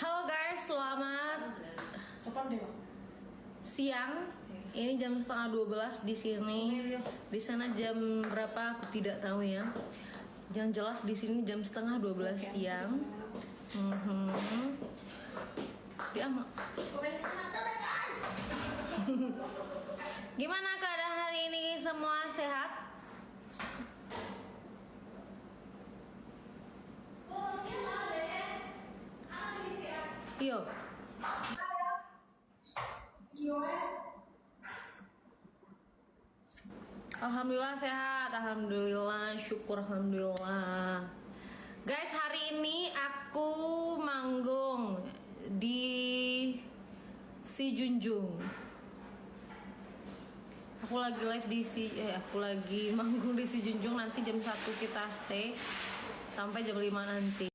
Halo guys, selamat siang. Ini jam setengah 12 di sini. Di sana jam berapa aku tidak tahu ya. Yang jelas di sini jam setengah 12 siang. Dia ama. Gimana keadaan hari ini? Semua sehat? Yo. Alhamdulillah sehat, alhamdulillah, syukur alhamdulillah. Guys, hari ini aku manggung di Si Junjung. Aku lagi live di aku lagi manggung di Si Junjung. Nanti jam 1 kita stay sampai jam 5 nanti.